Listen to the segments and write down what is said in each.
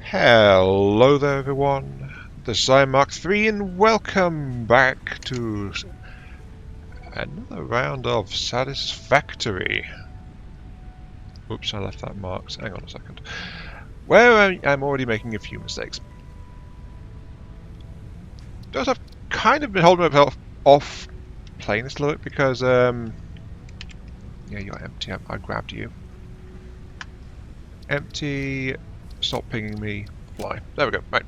Hello there everyone, this is Mark 3 and welcome back to another round of Satisfactory. Oops, I left that marked. Hang on a second. Where I'm already making a few mistakes. Just I've kind of been holding myself off playing this a little bit because, yeah, you're empty. I grabbed you. Empty. Stop pinging me. Fly. There we go. Right.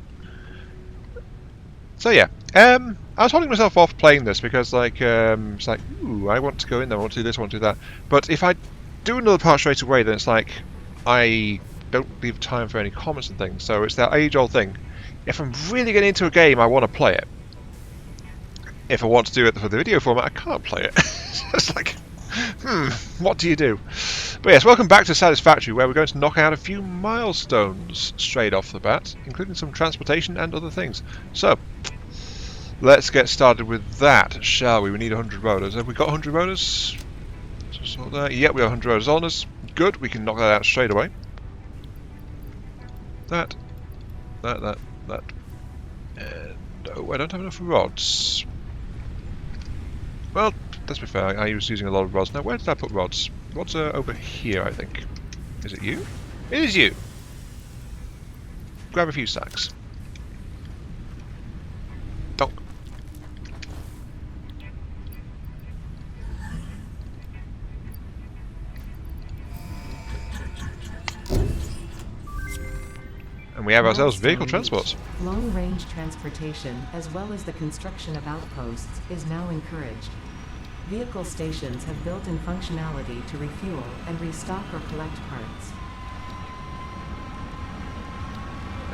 So yeah, I was holding myself off playing this because, like, it's like, ooh, I want to go in there, I want to do this, I want to do that. But if I do another part straight away, then it's like I don't leave time for any comments and things. So it's that age-old thing. If I'm really getting into a game, I want to play it. If I want to do it for the video format, I can't play it. It's like, what do you do? But yes, welcome back to Satisfactory, where we're going to knock out a few milestones straight off the bat, including some transportation and other things. So, let's get started with that, shall we? We need 100 rotors. Have we got 100 rotors? Yeah, we have 100 rotors on us. Good, we can knock that out straight away. That. And, oh, I don't have enough rods. Well, let's be fair, I was using a lot of rods. Now, where did I put rods? Rods are over here, I think. Is it you? It is you! Grab a few sacks. Donk. And we have ourselves vehicle transport. Long-range transportation, as well as the construction of outposts, is now encouraged. Vehicle stations have built-in functionality to refuel and restock or collect parts.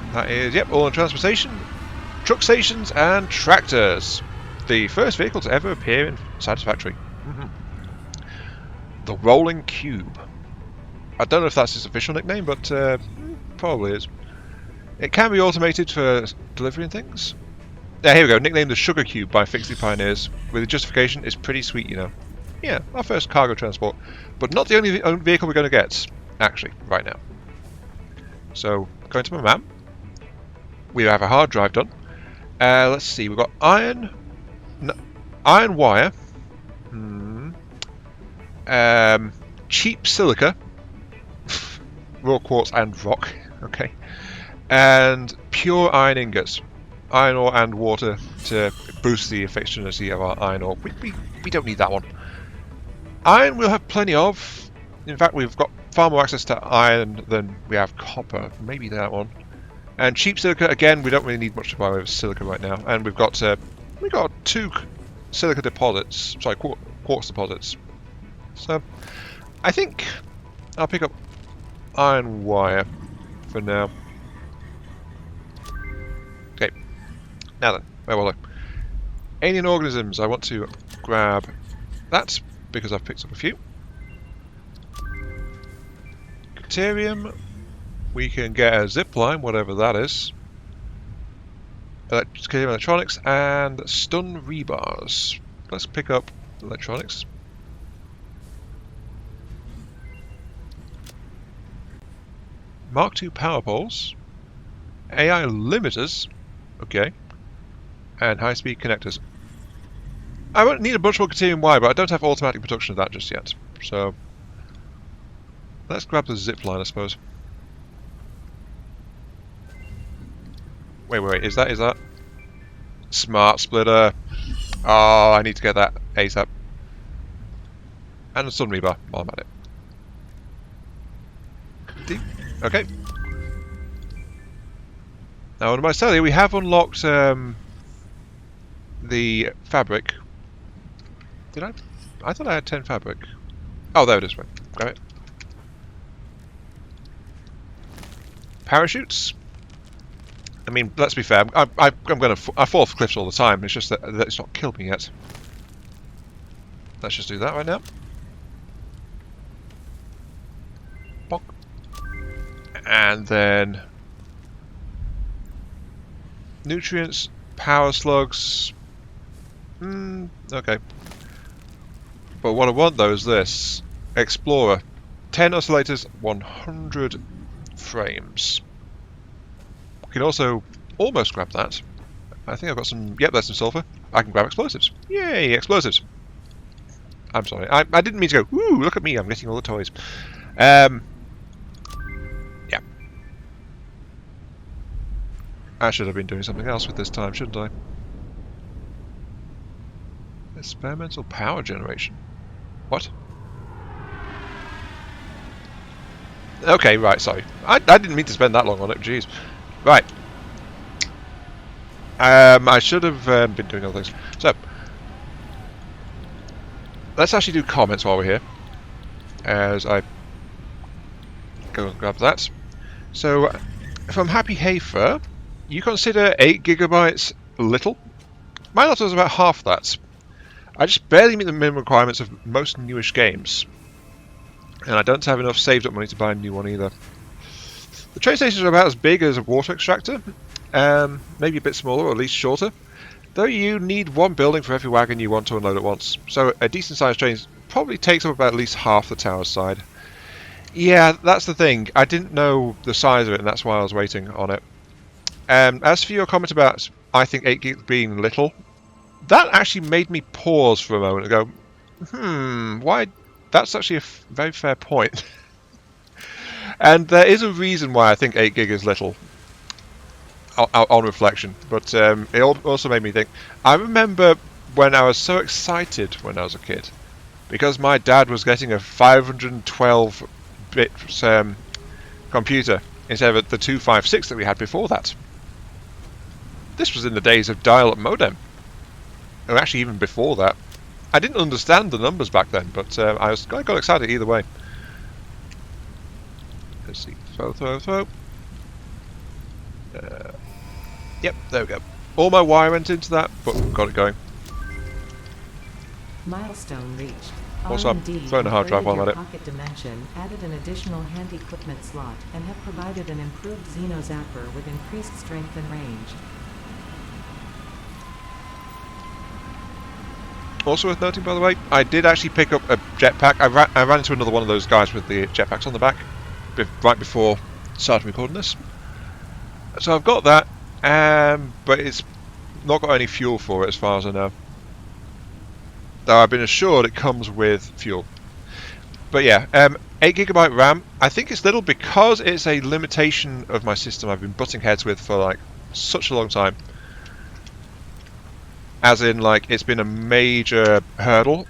And that is, yep, all in transportation, truck stations and tractors. The first vehicle to ever appear in Satisfactory. The Rolling Cube. I don't know if that's his official nickname, but probably is. It can be automated for delivering things. Yeah, here we go. Nicknamed the Sugar Cube by Fixie Pioneers. With the justification, it's pretty sweet, you know. Yeah, our first cargo transport. But not the only vehicle we're going to get, actually, right now. So, going to my map. We have a hard drive done. Let's see, we've got iron wire. Cheap silica. Raw quartz and rock. Okay. And pure iron ingots. Iron ore and water to boost the efficiency of our iron ore. We don't need that one. Iron we'll have plenty of. In fact, we've got far more access to iron than we have copper. Maybe that one. And cheap silica, again, we don't really need much to buy with silica right now. And we've got 2 silica deposits. Sorry, quartz deposits. So, I think I'll pick up iron wire for now. Okay. Now then, where was I? Alien organisms. I want to grab that because I've picked up a few. Deuterium. We can get a zip line, whatever that is. Electronics and stun rebars. Let's pick up electronics. Mark II power poles. AI limiters. Okay. And high-speed connectors. I won't need a bunch more Deuterium wire, but I don't have automatic production of that just yet. So, let's grab the zip line, I suppose. Wait, is that? Smart splitter. Oh, I need to get that ASAP. And a stun rebar while I'm at it. Deep. Okay. Now, what am I telling you? We have unlocked the fabric. Did I? I thought I had 10 fabric. Oh, there it is. Right. Grab it. Parachutes. I mean, let's be fair. I fall off cliffs all the time. It's just that it's not killed me yet. Let's just do that right now. Bonk. And then nutrients, power slugs. Okay. But what I want though is this. Explorer. 10 oscillators, 100 frames. can also almost grab that. I think I've got some... Yep, there's some sulfur. I can grab explosives. Yay, explosives. I'm sorry. I didn't mean to go, ooh, look at me, I'm getting all the toys. Yeah. I should have been doing something else with this time, shouldn't I? Experimental power generation. What? Okay, right, sorry. I didn't mean to spend that long on it, jeez. Right. I should have been doing other things. So, let's actually do comments while we're here. As I go and grab that. So, from Happy Hafer, you consider 8 gigabytes little? My lot was about half that. I just barely meet the minimum requirements of most newish games. And I don't have enough saved up money to buy a new one either. The train stations are about as big as a water extractor. Maybe a bit smaller or at least shorter. Though you need one building for every wagon you want to unload at once. So a decent sized train probably takes up about at least half the tower's side. Yeah, that's the thing. I didn't know the size of it and that's why I was waiting on it. As for your comment about I think 8 gigs being little, that actually made me pause for a moment and go, why? That's actually a very fair point. And there is a reason why I think 8 gig is little, on reflection. But it also made me think, I remember when I was so excited when I was a kid, because my dad was getting a 512-bit computer instead of the 256 that we had before that. This was in the days of dial-up modem. Or actually even before that. I didn't understand the numbers back then, but I got excited either way. Let's see. Throw. Yep, there we go. All my wire went into that, but got it going. Milestone reached. Also, I'm R&D throwing a hard drive while I'm at it. Pocket Dimension added an additional hand equipment slot and have provided an improved Xeno Zapper with increased strength and range. Also worth noting, by the way, I did actually pick up a jetpack. I ran into another one of those guys with the jetpacks on the back right before starting recording this. So I've got that, but it's not got any fuel for it as far as I know. Though I've been assured it comes with fuel. But yeah, 8GB RAM. I think it's little because it's a limitation of my system I've been butting heads with for like such a long time. As in, like, it's been a major hurdle.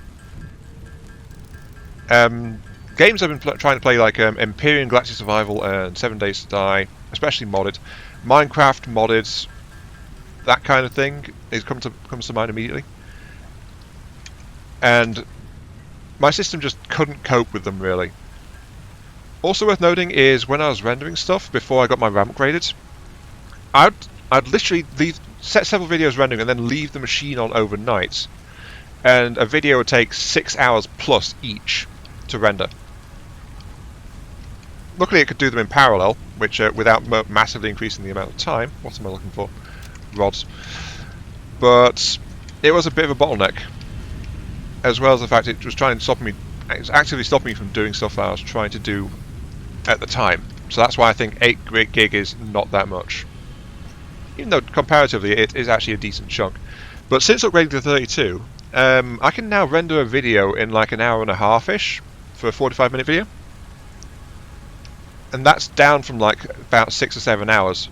Games I've been trying to play, like Empyrean Galactic Survival and 7 Days to Die, especially modded. Minecraft modded, that kind of thing, comes to mind immediately. And my system just couldn't cope with them, really. Also worth noting is when I was rendering stuff before I got my RAM upgraded, I'd literally set several videos rendering and then leave the machine on overnight, and a video would take 6 hours plus each to render. Luckily it could do them in parallel, which without massively increasing the amount of time. What am I looking for? Rods. But it was a bit of a bottleneck, as well as the fact it was trying to stop me. It was actively stopping me from doing stuff that I was trying to do at the time. So that's why I think 8 gig is not that much. Even though comparatively it is actually a decent chunk. But since upgrading to 32, I can now render a video in like an hour and a half-ish for a 45-minute video. And that's down from like about 6 or 7 hours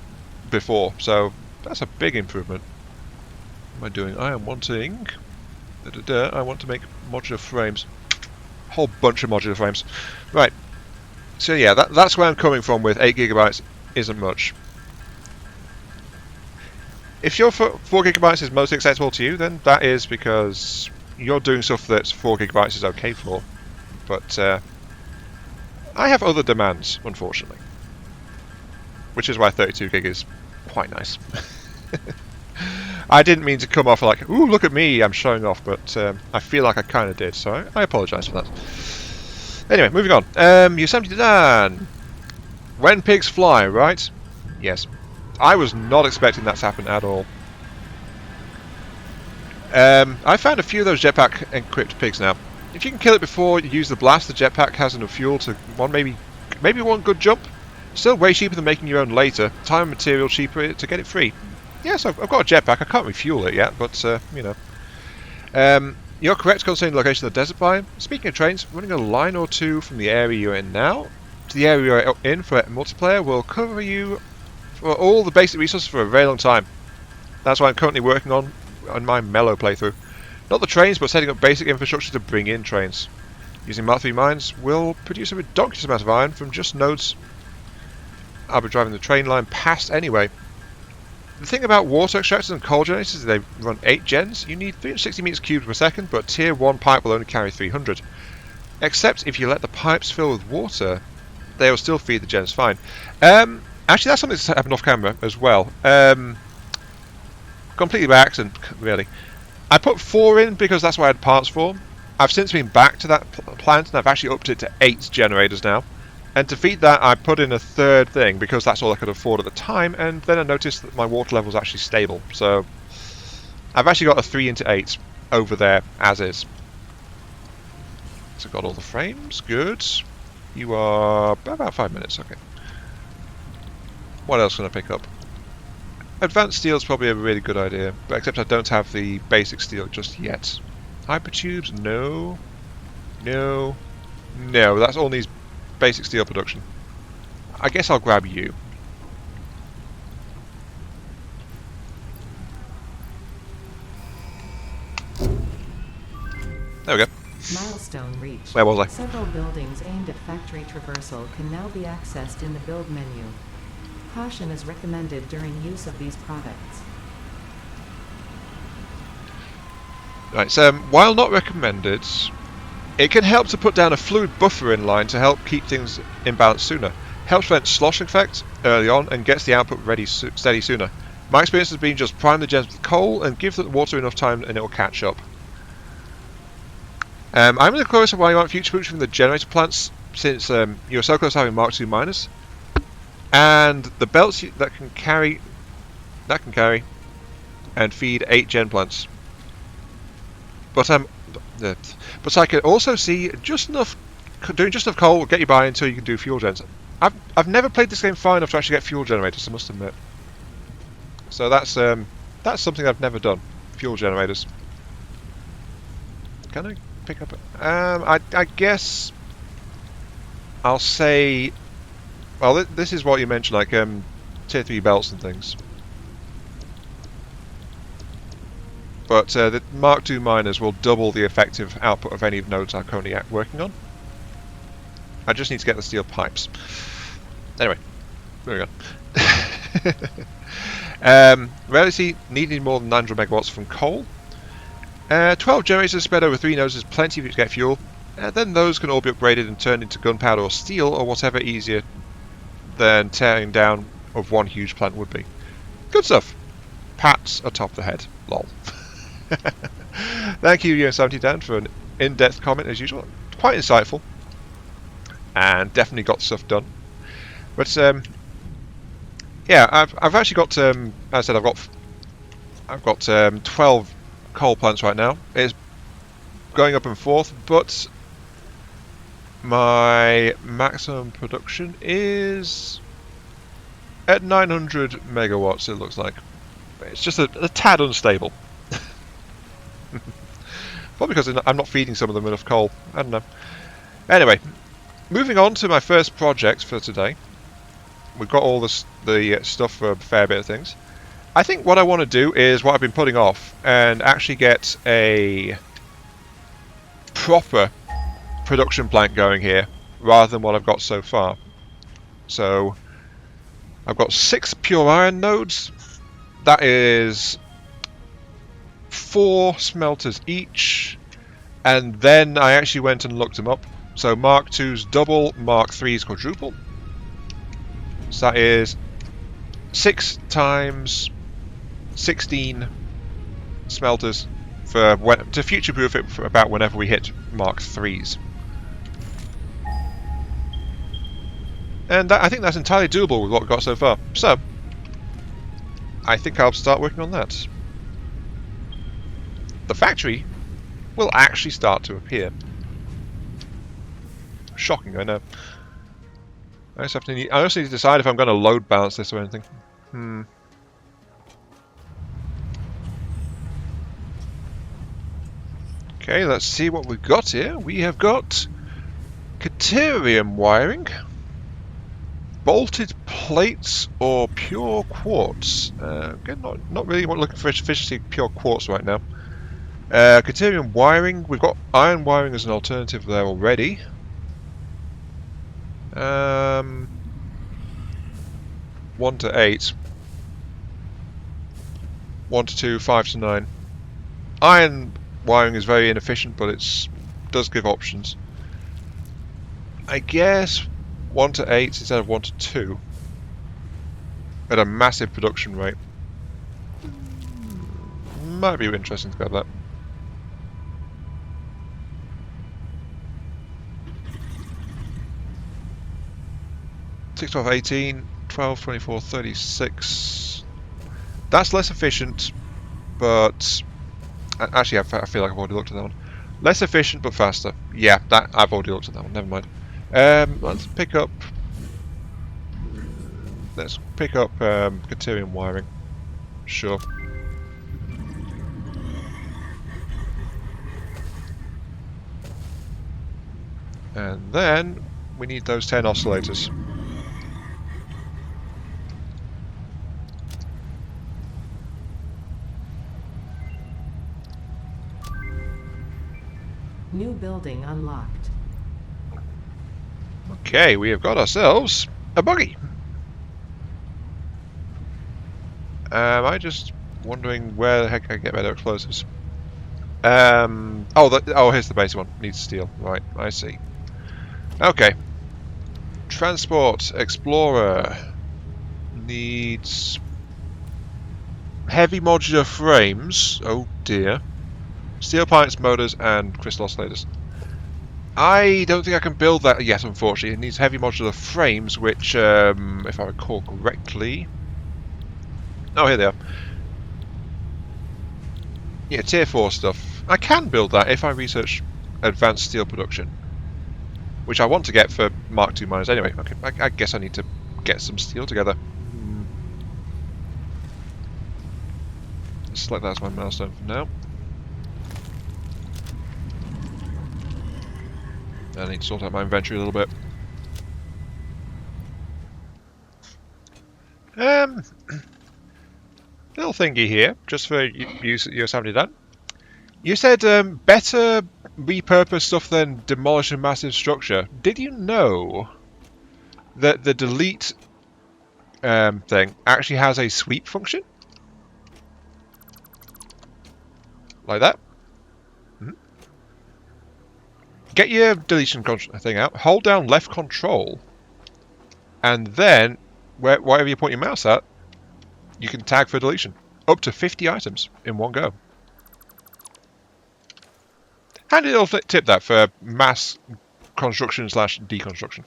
before, so that's a big improvement. What am I doing? I am wanting... I want to make modular frames. A whole bunch of modular frames. Right. So yeah, that's where I'm coming from with 8GB isn't much. If your 4GB is mostly acceptable to you, then that is because you're doing stuff that 4GB is okay for. But I have other demands, unfortunately. Which is why 32GB is quite nice. I didn't mean to come off like, ooh, look at me, I'm showing off, but I feel like I kind of did, so I apologise for that. Anyway, moving on. Yosemite Dan. When pigs fly, right? Yes. I was not expecting that to happen at all. I found a few of those jetpack equipped pigs now. If you can kill it before you use the blast, the jetpack has enough fuel to maybe one good jump. Still way cheaper than making your own later. Time and material cheaper to get it free. Yes, I've got a jetpack. I can't refuel it yet, but, you know. You're correct concerning the location of the desert biome. Speaking of trains, running a line or two from the area you're in now to the area you're in for multiplayer will cover you for all the basic resources for a very long time. That's what I'm currently working on my mellow playthrough. Not the trains, but setting up basic infrastructure to bring in trains. Using Mark III mines will produce a ridiculous amount of iron from just nodes I'll be driving the train line past anyway. The thing about water extractors and coal generators is they run 8 gens. You need 360 meters cubed per second, but tier 1 pipe will only carry 300. Except if you let the pipes fill with water, they will still feed the gens fine. Actually, that's something that's happened off camera as well. Completely by accident, really. I put 4 in because that's what I had parts for. I've since been back to that plant and I've actually upped it to 8 generators now. And to feed that, I put in a 3rd thing because that's all I could afford at the time, and then I noticed that my water level is actually stable. So I've actually got a 3 into 8 over there as is. So got all the frames, good. You are about 5 minutes, okay. What else can I pick up? Advanced steel is probably a really good idea, but except I don't have the basic steel just yet. Hypertubes, no. No. No, that's all needs basic steel production. I guess I'll grab you. There we go. Milestone reached. Where was I? Several buildings aimed at factory traversal can now be accessed in the build menu. Caution is recommended during use of these products. Right, so while not recommended, it can help to put down a fluid buffer in line to help keep things in balance sooner. Helps prevent slosh effect early on and gets the output ready steady sooner. My experience has been just prime the gens with coal and give the water enough time and it will catch up. I'm a little curious of why you want future proof from the generator plants, since you're so close to having Mark II miners. And the belts that can carry and feed 8 gen plants. But I can also see doing just enough coal will get you by until you can do fuel gens. I've never played this game far enough to actually get fuel generators, I must admit. So that's something I've never done. Fuel generators. Can I pick up? I guess I'll say. Well, this is what you mentioned, like tier 3 belts and things. But the Mark II miners will double the effective output of any nodes I'm currently working on. I just need to get the steel pipes. Anyway, there we go. Reality needing more than 900 megawatts from coal. 12 generators spread over 3 nodes is plenty for you to get fuel. Then those can all be upgraded and turned into gunpowder or steel or whatever easier than tearing down of one huge plant would be. Good stuff. Pats atop the head. Lol. Thank you, UN70Dan, for an in-depth comment as usual. Quite insightful. And definitely got stuff done. But yeah, I've actually got as I said, I've got 12 coal plants right now. It's going up and forth, but my maximum production is at 900 megawatts, it looks like. It's just a tad unstable. Probably because I'm not feeding some of them enough coal. I don't know. Anyway, moving on to my first project for today. We've got all the stuff for a fair bit of things. I think what I want to do is what I've been putting off and actually get a proper production plant going here rather than what I've got so far. So I've got 6 pure iron nodes. That is 4 smelters each, and then I actually went and looked them up. So Mark II's double, Mark III's quadruple. So that is 6 times 16 smelters to future-proof it for about whenever we hit Mark III's. And I think that's entirely doable with what we've got so far. So I think I'll start working on that. The factory will actually start to appear. Shocking, I know. I also need to decide if I'm going to load balance this or anything. Okay, let's see what we've got here. We have got Caterium wiring, bolted plates, or pure quartz. Again, not really looking for efficiency pure quartz right now. Caterium wiring, we've got iron wiring as an alternative there already. 1 to 8. 1 to 2, 5 to 9. Iron wiring is very inefficient, but it does give options. I guess 1 to 8 instead of 1 to 2 at a massive production rate. Might be interesting to grab that. Six, 12, 18, 12, 24, 36. That's less efficient, but actually I feel like I've already looked at that one. Less efficient but faster. Yeah, that I've already looked at that one. Never mind. Let's pick up Caterium wiring. Sure. And then we need those 10 oscillators. New building unlocked. Okay, we have got ourselves a buggy. I'm just wondering where the heck I get better explosives. Here's the basic one. Needs steel. Right, I see. Okay. Transport Explorer needs heavy modular frames. Oh dear. Steel pipes, motors, and crystal oscillators. I don't think I can build that yet, unfortunately. It needs heavy modular frames, which, if I recall correctly... Oh, here they are. Yeah, tier 4 stuff. I can build that if I research advanced steel production. Which I want to get for Mark II miners anyway. Okay, I guess I need to get some steel together. Let's select that as my milestone for now. I need to sort out my inventory a little bit. Little thingy here, just for you somebody done. You said better repurpose stuff than demolish a massive structure. Did you know that the delete thing actually has a sweep function? Like that. Get your deletion thing out, hold down left control, and then, wherever you point your mouse at, you can tag for deletion. Up to 50 items in one go. Handy little tip that for mass construction / deconstruction.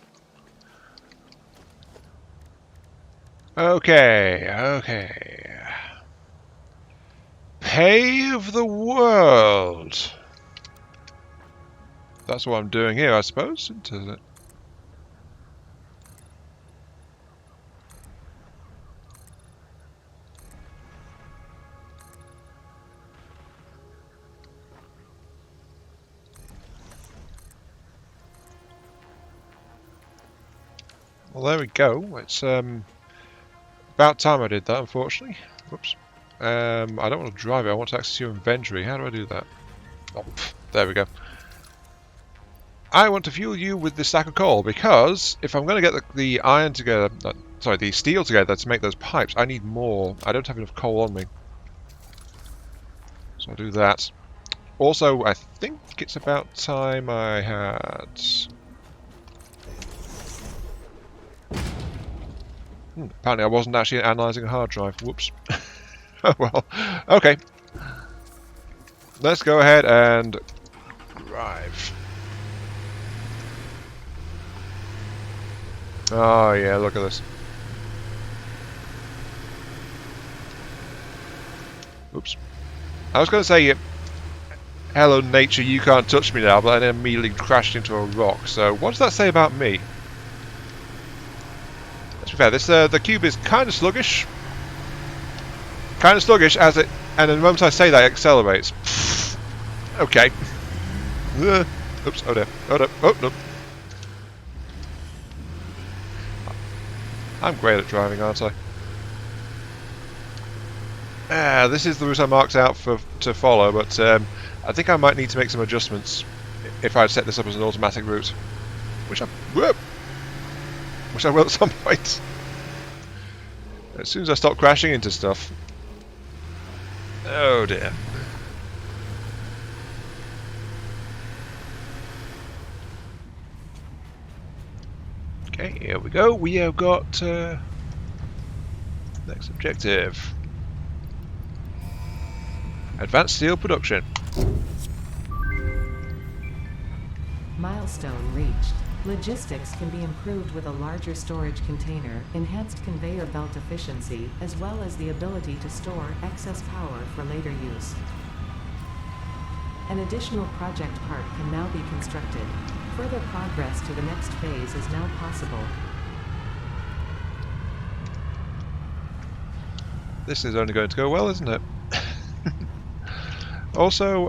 Okay. Pave the world. That's what I'm doing here, I suppose, isn't it? Well, there we go. It's about time I did that, unfortunately. Whoops. I don't want to drive it. I want to access your inventory. How do I do that? Oh, there we go. I want to fuel you with this stack of coal because if I'm going to get the iron together, the steel together to make those pipes, I need more. I don't have enough coal on me. So I'll do that. Also, I think it's about time I had... apparently I wasn't actually analysing a hard drive. Whoops. Oh well. Okay. Let's go ahead and drive. Oh yeah, look at this. Oops. I was going to say, hello nature, you can't touch me now, but then immediately crashed into a rock. So what does that say about me? Let's be fair, this the cube is kind of sluggish. Kind of sluggish as it, and the moment I say that, it accelerates. Okay. Oops, oh no, oh no, oh no. I'm great at driving, aren't I? This is the route I marked out to follow, but I think I might need to make some adjustments if I'd set this up as an automatic route, which I will at some point. As soon as I stop crashing into stuff. Oh dear. Okay, here we go. We have got next objective. Advanced steel production. Milestone reached. Logistics can be improved with a larger storage container, enhanced conveyor belt efficiency, as well as the ability to store excess power for later use. An additional project part can now be constructed. Further progress to the next phase is now possible. This is only going to go well, isn't it? Also,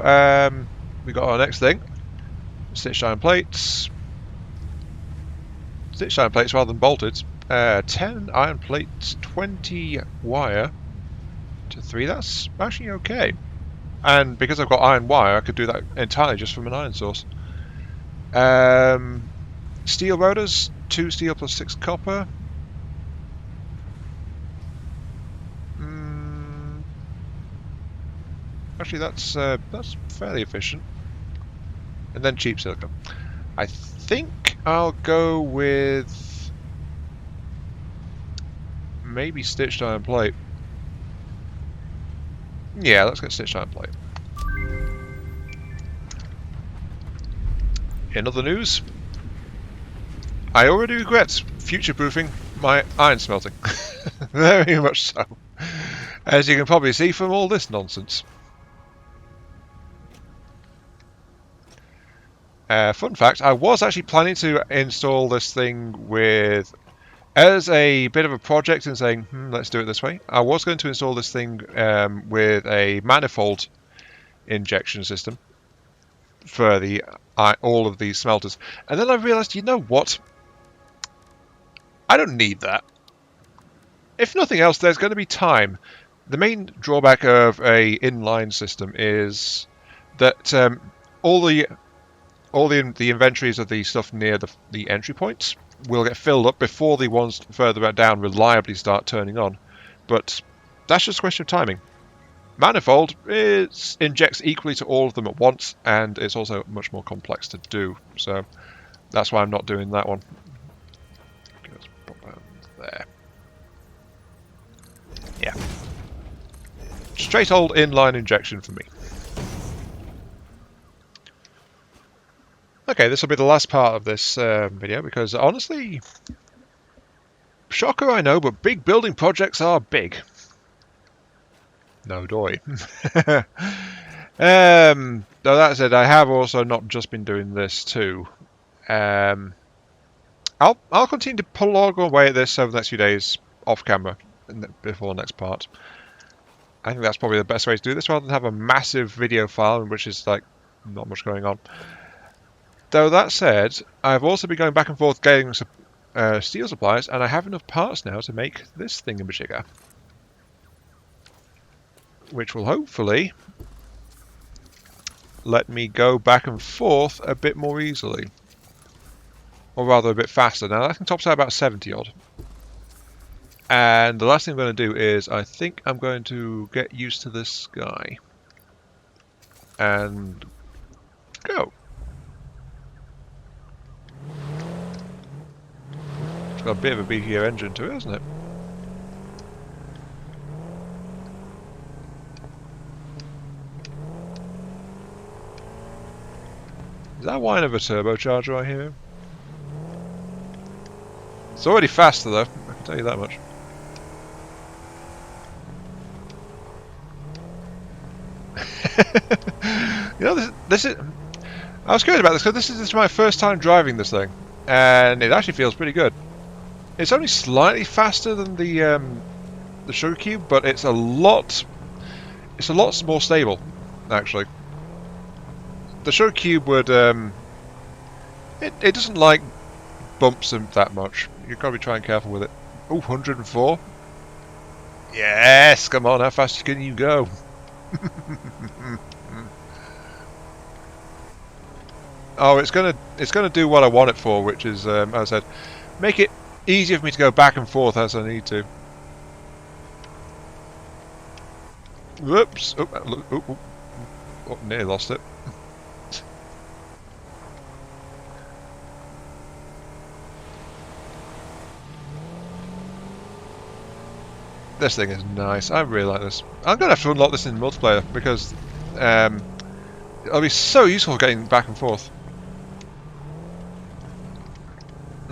we got our next thing. Stitched iron plates. Stitched iron plates rather than bolted. 10 iron plates, 20 wire to 3. That's actually okay. And because I've got iron wire, I could do that entirely just from an iron source. Steel rotors, 2 steel plus 6 copper. Actually, that's fairly efficient. And then cheap silicon. I think I'll go with maybe stitched iron plate. Yeah, let's get stitched iron plate. In other news, I already regret future-proofing my iron smelting. Very much so. As you can probably see from all this nonsense. Fun fact, I was actually planning to install this thing with, as a bit of a project and saying, let's do it this way. I was going to install this thing with a manifold injection system for the all of these smelters. And then I realised, you know what? I don't need that. If nothing else, there's going to be time. The main drawback of a inline system is that all the inventories of the stuff near the entry points will get filled up before the ones further down reliably start turning on. But that's just a question of timing. Manifold injects equally to all of them at once, and it's also much more complex to do. So that's why I'm not doing that one. Let's pop that there. Yeah. Straight old inline injection for me. Okay, this will be the last part of this video, because honestly, shocker I know, but big building projects are big. No doy. Though that said, I have also not just been doing this too. I'll continue to plug away at this over the next few days off camera before the next part. I think that's probably the best way to do this, rather than have a massive video file in which is like not much going on. Though that said, I've also been going back and forth getting steel supplies, and I have enough parts now to make this thingamajigger, which will hopefully let me go back and forth a bit more easily, or rather a bit faster. Now that can tops out about 70 odd. And the last thing I'm going to do is, I think I'm going to get used to this guy and go. It's got a bit of a beefier engine to it, hasn't it? Is that whine of a turbocharger I hear? It's already faster though, I can tell you that much. You know, this is... I was curious about this because this is my first time driving this thing, and it actually feels pretty good. It's only slightly faster than the sugar cube, but it's a lot more stable, actually. The sugar cube would it doesn't like bumps that much. You've got to be trying careful with it. Oh, 104. Yes, come on, how fast can you go? Oh, it's gonna do what I want it for, which is, as I said, make it easier for me to go back and forth as I need to. Whoops! Oh, nearly lost it. This thing is nice. I really like this. I'm gonna have to unlock this in multiplayer because it'll be so useful getting back and forth.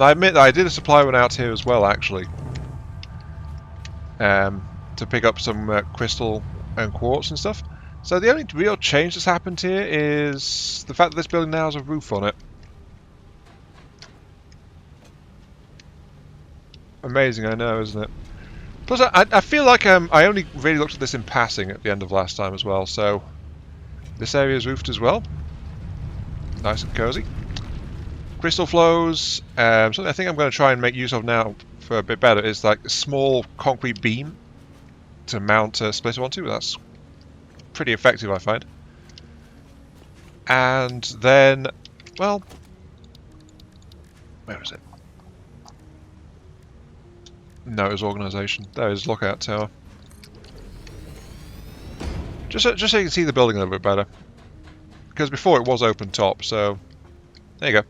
I admit that I did a supply one out here as well, actually, to pick up some crystal and quartz and stuff. So the only real change that's happened here is the fact that this building now has a roof on it. Amazing, I know, isn't it? Plus, I feel like I only really looked at this in passing at the end of last time as well, so this area is roofed as well. Nice and cozy. Crystal flows. Something I think I'm going to try and make use of now for a bit better is like a small concrete beam to mount a splitter onto. That's pretty effective, I find. And then, well, where is it? No, it was organisation. There is Lookout Tower. Just so you can see the building a little bit better. Because before it was open top, so there you go.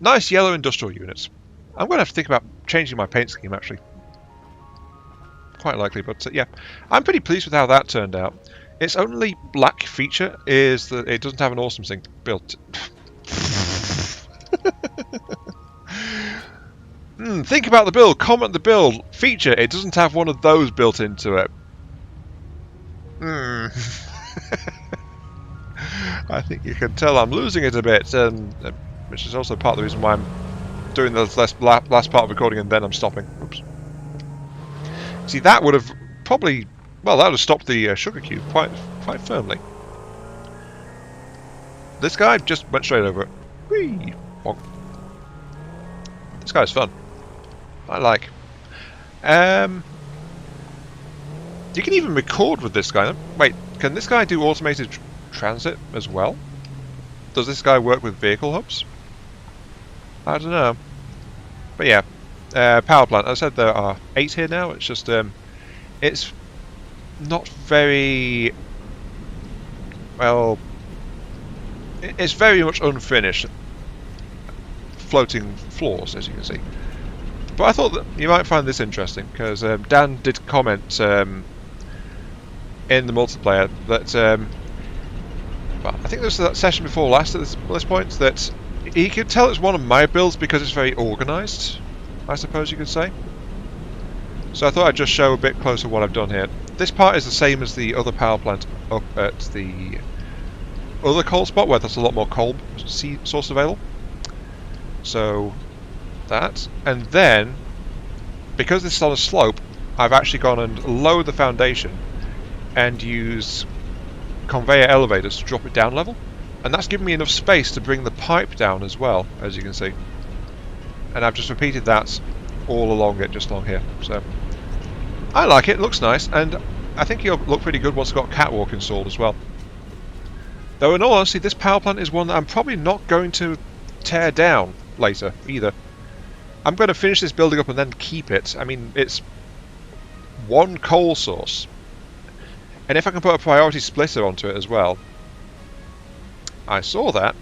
Nice yellow industrial units. I'm going to have to think about changing my paint scheme, actually. Quite likely, but yeah. I'm pretty pleased with how that turned out. Its only black feature is that it doesn't have an awesome thing built. Think about the build, comment the build. Feature, it doesn't have one of those built into it. I think you can tell I'm losing it a bit, which is also part of the reason why I'm doing the last part of recording and then I'm stopping. Oops. See, that would have probably, well, that would have stopped the sugar cube quite firmly. This guy just went straight over it. Whee! Bonk. This guy's fun. I like. You can even record with this guy. Wait, can this guy do automated transit as well? Does this guy work with vehicle hubs? I don't know. But yeah, power plant. As I said, there are 8 here now. It's just, it's not very, well, it's very much unfinished. Floating floors, as you can see. But I thought that you might find this interesting, because Dan did comment in the multiplayer that, well, I think there was that session before last at this point, that he could tell it's one of my builds because it's very organised, I suppose you could say. So I thought I'd just show a bit closer what I've done here. This part is the same as the other power plant up at the other coal spot, where there's a lot more coal source available. So that, and then because this is on a slope, I've actually gone and lowered the foundation and used conveyor elevators to drop it down level, and that's given me enough space to bring the pipe down as well, as you can see. And I've just repeated that all along it, just along here. So I like it, looks nice, and I think it'll look pretty good once it's got a catwalk installed as well. Though in all honesty, this power plant is one that I'm probably not going to tear down later either. I'm going to finish this building up and then keep it. I mean, it's one coal source, and if I can put a priority splitter onto it as well, I saw that.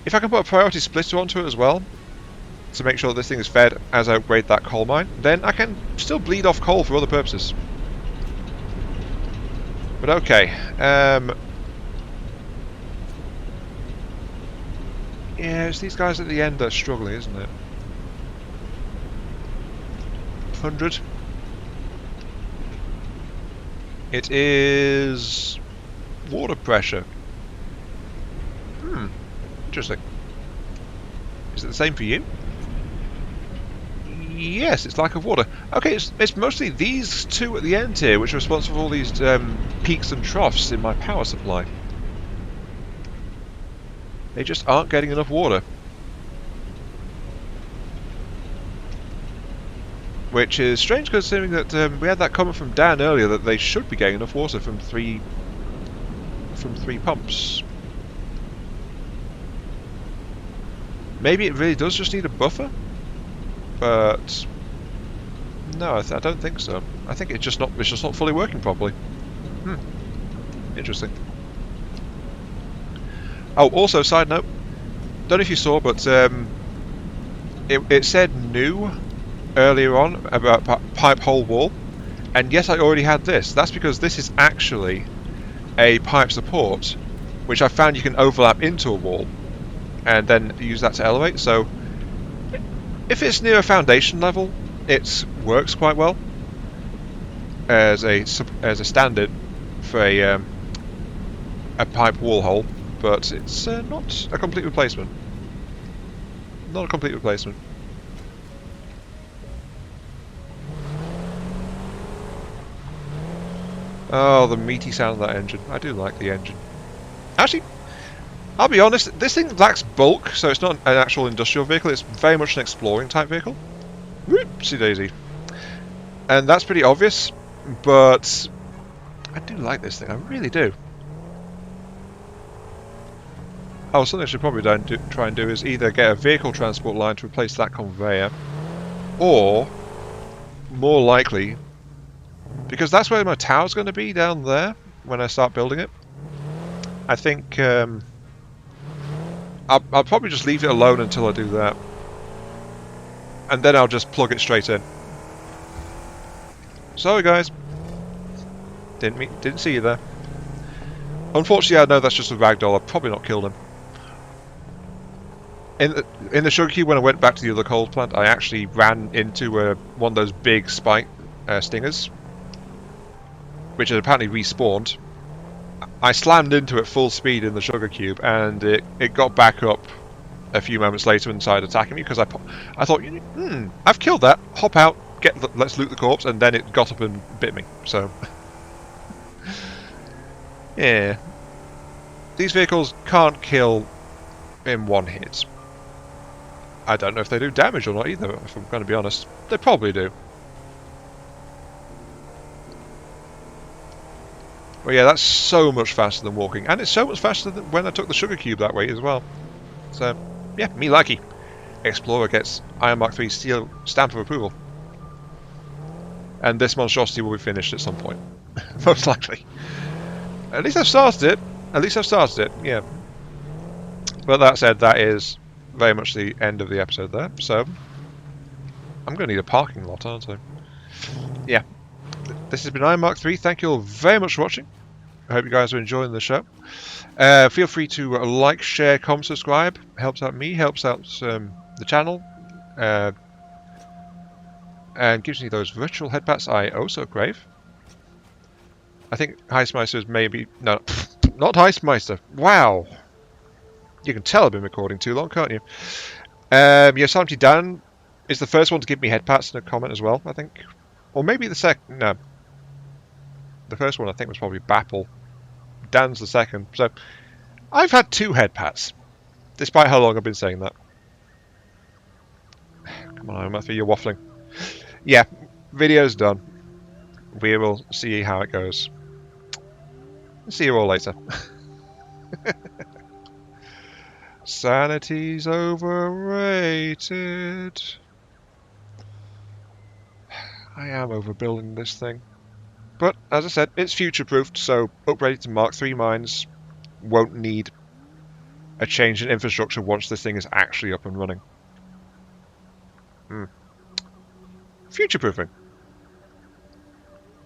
If I can put a priority splitter onto it as well to make sure that this thing is fed as I upgrade that coal mine, then I can still bleed off coal for other purposes. But okay, yeah, it's these guys at the end that are struggling, isn't it? 100. It is water pressure. Interesting. Is it the same for you? Yes, it's lack of water. Okay, it's mostly these two at the end here which are responsible for all these peaks and troughs in my power supply. They just aren't getting enough water. Which is strange considering that we had that comment from Dan earlier that they should be getting enough water from three pumps. Maybe it really does just need a buffer, but no, I don't think so. I think it's just not fully working properly. Interesting. Oh, also side note, don't know if you saw, but it said new earlier on about pipe hole wall, and yes, I already had this. That's because this is actually a pipe support, which I found you can overlap into a wall and then use that to elevate. So if it's near a foundation level, it works quite well as a standard for a pipe wall hole, but it's not a complete replacement. Not a complete replacement. Oh, the meaty sound of that engine. I do like the engine. Actually, I'll be honest, this thing lacks bulk, so it's not an actual industrial vehicle, it's very much an exploring type vehicle. Whoopsie daisy. And that's pretty obvious, but I do like this thing, I really do. Oh, something I should probably try and do is either get a vehicle transport line to replace that conveyor, or, more likely, because that's where my tower's going to be, down there, when I start building it. I think I'll probably just leave it alone until I do that. And then I'll just plug it straight in. Sorry guys. Didn't see you there. Unfortunately, I know that's just a ragdoll. I've probably not killed him. In the sugar cube, when I went back to the other coal plant, I actually ran into one of those big spike stingers, which had apparently respawned. I slammed into it full speed in the sugar cube, and it got back up a few moments later and started attacking me because I thought, I've killed that. Hop out, let's loot the corpse, and then it got up and bit me. So, yeah, these vehicles can't kill in one hit. I don't know if they do damage or not either. If I'm going to be honest, they probably do. Well, yeah, that's so much faster than walking, and it's so much faster than when I took the sugar cube that way as well. So, yeah, me likey. Explorer gets Iron Mark III steel stamp of approval. And this monstrosity will be finished at some point. Most likely. At least I've started it. Yeah. But that said, that is very much the end of the episode there. So, I'm going to need a parking lot, aren't I? Yeah. This has been Iron Mark III. Thank you all very much for watching. I hope you guys are enjoying the show. Feel free to like, share, comment, subscribe. Helps out me, helps out the channel. And gives me those virtual headpats I also crave. I think Heistmeister is maybe... No, not Heistmeister. Wow. You can tell I've been recording too long, can't you? Yosemite Dan is the first one to give me headpats in a comment as well, I think. Or maybe the second... No. The first one I think was probably Bapple. Dan's the second. So, I've had 2 headpats. Despite how long I've been saying that. Come on, Matthew, you're waffling. Yeah, video's done. We will see how it goes. See you all later. Sanity's overrated. I am overbuilding this thing. But, as I said, it's future-proofed, so upgrading to Mark III mines won't need a change in infrastructure once this thing is actually up and running. Future-proofing.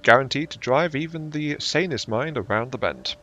Guaranteed to drive even the sanest mind around the bend.